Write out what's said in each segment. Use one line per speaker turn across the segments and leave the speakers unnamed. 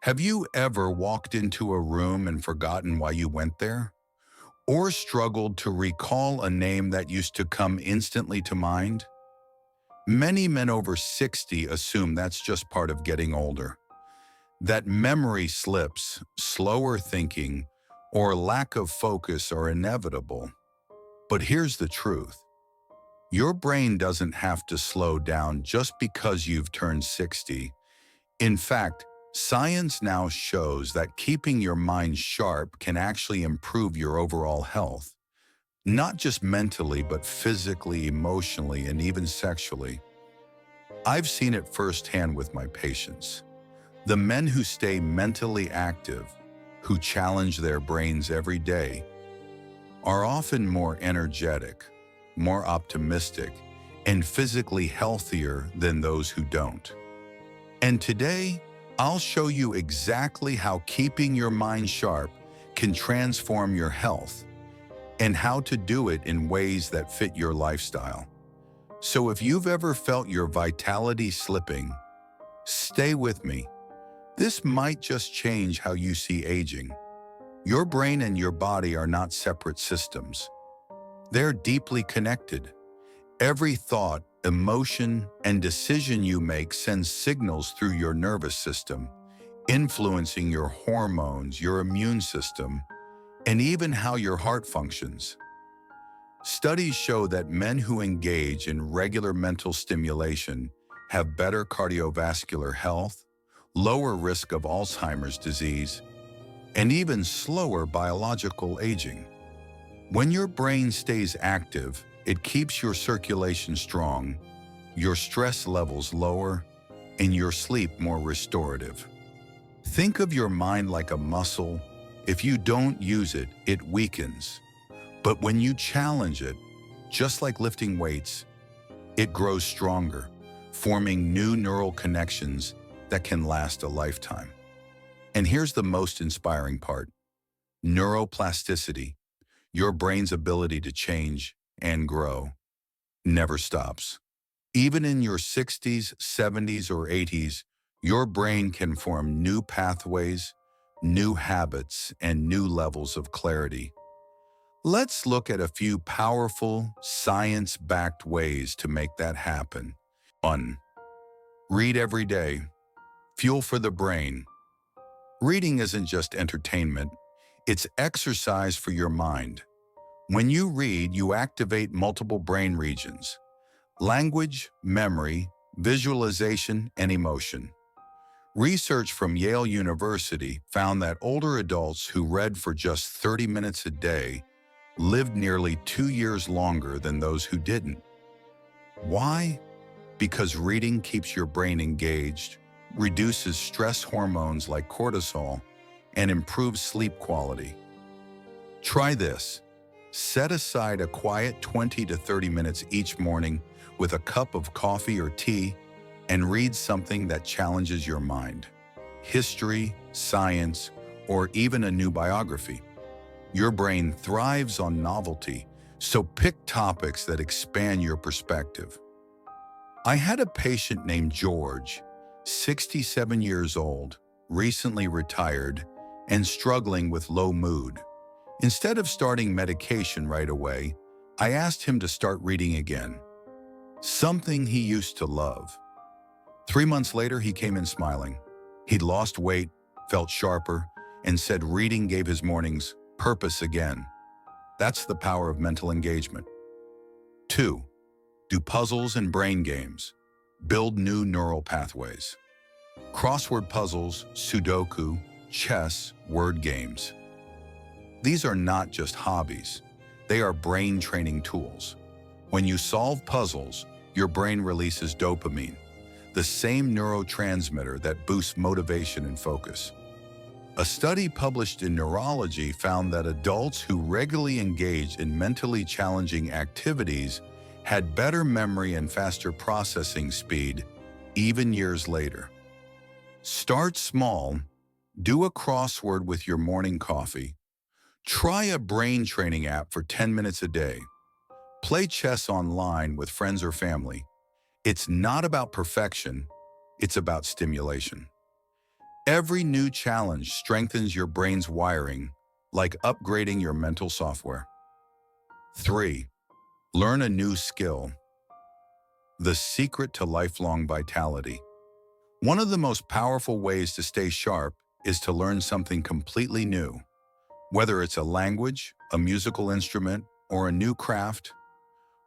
Have you ever walked into a room and forgotten why you went there? Or struggled to recall a name that used to come instantly to mind? Many men over 60 assume that's just part of getting older. That memory slips, slower thinking, or lack of focus are inevitable. But here's the truth. Your brain doesn't have to slow down just because you've turned 60. In fact, science now shows that keeping your mind sharp can actually improve your overall health, not just mentally, but physically, emotionally, and even sexually. I've seen it firsthand with my patients. The men who stay mentally active, who challenge their brains every day, are often more energetic, more optimistic, and physically healthier than those who don't. And today, I'll show you exactly how keeping your mind sharp can transform your health and how to do it in ways that fit your lifestyle. So if you've ever felt your vitality slipping, stay with me. This might just change how you see aging. Your brain and your body are not separate systems. They're deeply connected. Every thought, emotion, and decision you make sends signals through your nervous system, influencing your hormones, your immune system, and even how your heart functions. Studies show that men who engage in regular mental stimulation have better cardiovascular health, lower risk of Alzheimer's disease, and even slower biological aging. When your brain stays active, it keeps your circulation strong, your stress levels lower, and your sleep more restorative. Think of your mind like a muscle. If you don't use it, it weakens. But when you challenge it, just like lifting weights, it grows stronger, forming new neural connections that can last a lifetime. And here's the most inspiring part. Neuroplasticity, your brain's ability to change and grow, never stops. Even in your 60s, 70s, or 80s, your brain can form new pathways, new habits, and new levels of clarity. Let's look at a few powerful, science-backed ways to make that happen. 1. Read every day. Fuel for the brain. Reading isn't just entertainment, it's exercise for your mind. When you read, you activate multiple brain regions: language, memory, visualization, and emotion. Research from Yale University found that older adults who read for just 30 minutes a day lived nearly 2 years longer than those who didn't. Why? Because reading keeps your brain engaged, reduces stress hormones like cortisol, and improves sleep quality. Try this. Set aside a quiet 20 to 30 minutes each morning with a cup of coffee or tea and read something that challenges your mind. History, science, or even a new biography. Your brain thrives on novelty, so pick topics that expand your perspective. I had a patient named George, 67 years old, recently retired, and struggling with low mood. Instead of starting medication right away, I asked him to start reading again, something he used to love. 3 months later, he came in smiling. He'd lost weight, felt sharper, and said reading gave his mornings purpose again. That's the power of mental engagement. 2. Do puzzles and brain games. Build new neural pathways. Crossword puzzles, Sudoku, chess, word games. These are not just hobbies. They are brain training tools. When you solve puzzles, your brain releases dopamine, the same neurotransmitter that boosts motivation and focus. A study published in Neurology found that adults who regularly engaged in mentally challenging activities had better memory and faster processing speed, even years later. Start small. Do a crossword with your morning coffee. Try a brain training app for 10 minutes a day. Play chess online with friends or family. It's not about perfection, it's about stimulation. Every new challenge strengthens your brain's wiring, like upgrading your mental software. 3. Learn a new skill. The secret to lifelong vitality. One of the most powerful ways to stay sharp is to learn something completely new. Whether it's a language, a musical instrument, or a new craft,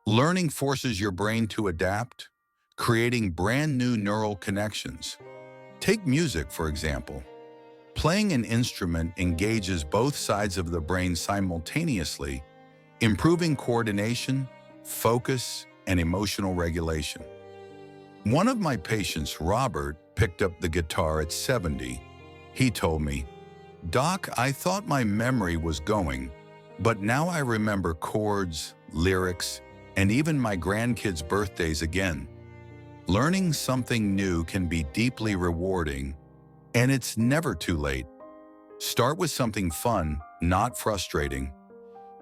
learning forces your brain to adapt, creating brand new neural connections. Take music, for example. Playing an instrument engages both sides of the brain simultaneously, improving coordination, focus, and emotional regulation. One of my patients, Robert, picked up the guitar at 70. He told me, "Doc, I thought my memory was going, but now I remember chords, lyrics, and even my grandkids' birthdays again." Learning something new can be deeply rewarding, and it's never too late. Start with something fun, not frustrating.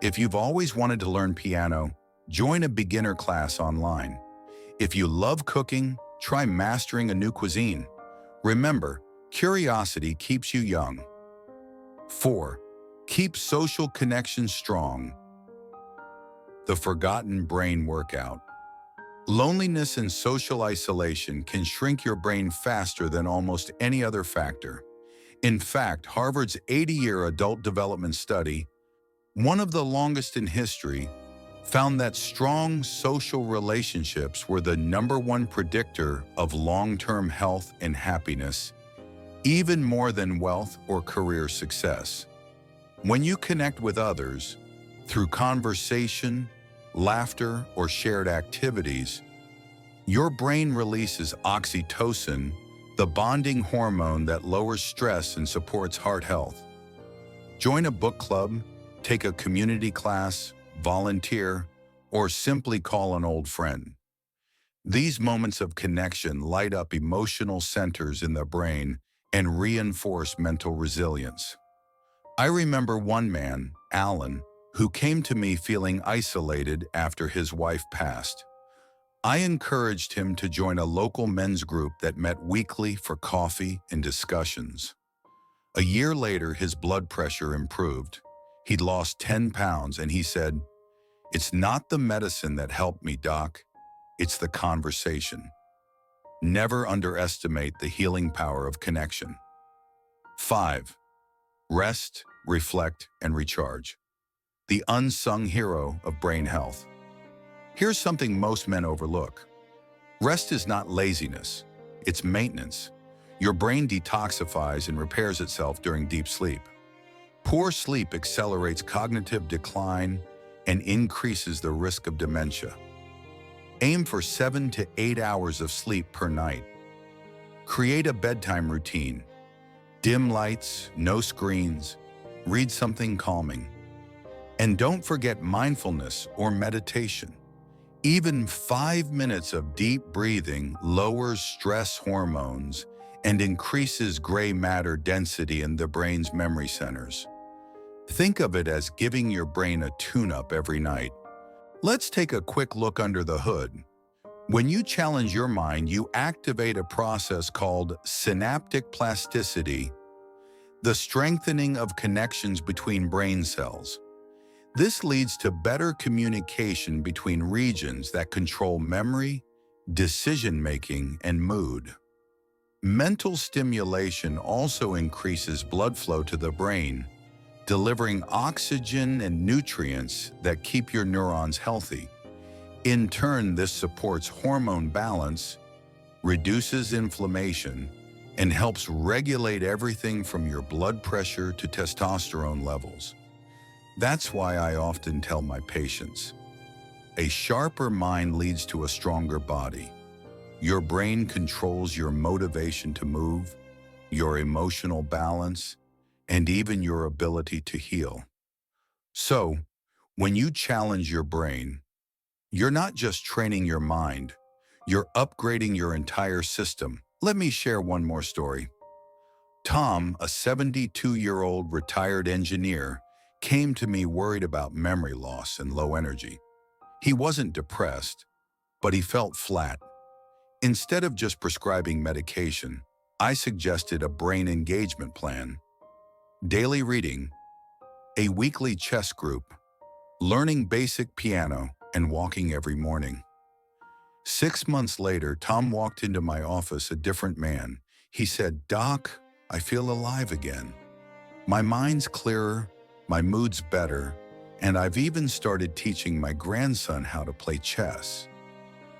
If you've always wanted to learn piano, join a beginner class online. If you love cooking, try mastering a new cuisine. Remember, curiosity keeps you young. 4. Keep social connections strong. The forgotten brain workout. Loneliness and social isolation can shrink your brain faster than almost any other factor. In fact, Harvard's 80-year adult development study, one of the longest in history, found that strong social relationships were the #1 predictor of long-term health and happiness, even more than wealth or career success. When you connect with others, through conversation, laughter, or shared activities, your brain releases oxytocin, the bonding hormone that lowers stress and supports heart health. Join a book club, take a community class, volunteer, or simply call an old friend. These moments of connection light up emotional centers in the brain and reinforce mental resilience. I remember one man, Alan, who came to me feeling isolated after his wife passed. I encouraged him to join a local men's group that met weekly for coffee and discussions. A year later, his blood pressure improved. He'd lost 10 pounds, and he said, "It's not the medicine that helped me, Doc. It's the conversation." Never underestimate the healing power of connection. 5. Rest, reflect, and recharge. The unsung hero of brain health. Here's something most men overlook. Rest is not laziness, it's maintenance. Your brain detoxifies and repairs itself during deep sleep. Poor sleep accelerates cognitive decline and increases the risk of dementia. Aim for 7 to 8 hours of sleep per night. Create a bedtime routine. Dim lights, no screens, read something calming. And don't forget mindfulness or meditation. Even 5 minutes of deep breathing lowers stress hormones and increases gray matter density in the brain's memory centers. Think of it as giving your brain a tune-up every night. Let's take a quick look under the hood. When you challenge your mind, you activate a process called synaptic plasticity, the strengthening of connections between brain cells. This leads to better communication between regions that control memory, decision-making, and mood. Mental stimulation also increases blood flow to the brain, delivering oxygen and nutrients that keep your neurons healthy. In turn, this supports hormone balance, reduces inflammation, and helps regulate everything from your blood pressure to testosterone levels. That's why I often tell my patients, a sharper mind leads to a stronger body. Your brain controls your motivation to move, your emotional balance, and even your ability to heal. So, when you challenge your brain, you're not just training your mind, you're upgrading your entire system. Let me share one more story. Tom, a 72-year-old retired engineer, came to me worried about memory loss and low energy. He wasn't depressed, but he felt flat. Instead of just prescribing medication, I suggested a brain engagement plan, daily reading, a weekly chess group, learning basic piano, and walking every morning. 6 months later, Tom walked into my office a different man. He said, "Doc, I feel alive again. My mind's clearer, my mood's better, and I've even started teaching my grandson how to play chess."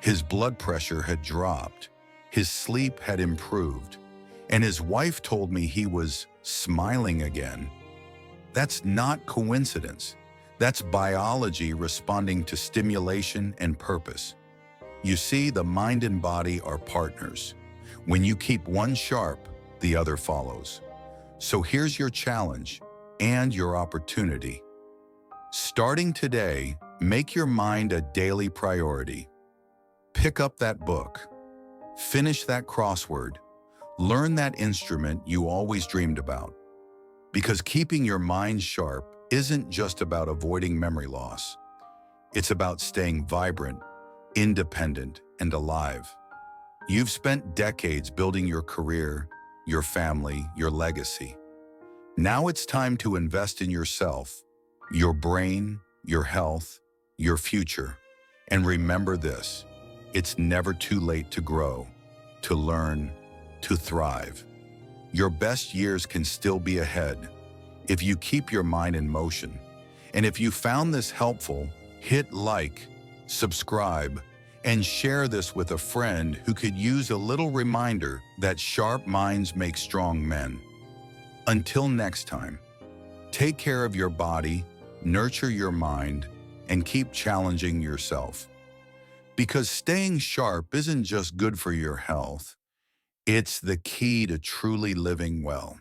His blood pressure had dropped, his sleep had improved, and his wife told me he was smiling again. That's not coincidence. That's biology responding to stimulation and purpose. You see, the mind and body are partners. When you keep one sharp, the other follows. So here's your challenge and your opportunity. Starting today, make your mind a daily priority. Pick up that book, finish that crossword, learn that instrument you always dreamed about. Because keeping your mind sharp isn't just about avoiding memory loss. It's about staying vibrant, independent, and alive. You've spent decades building your career, your family, your legacy. Now it's time to invest in yourself, your brain, your health, your future. And remember this, it's never too late to grow, to learn, to thrive. Your best years can still be ahead if you keep your mind in motion. And if you found this helpful, hit like, subscribe, and share this with a friend who could use a little reminder that sharp minds make strong men. Until next time, take care of your body, nurture your mind, and keep challenging yourself. Because staying sharp isn't just good for your health, it's the key to truly living well.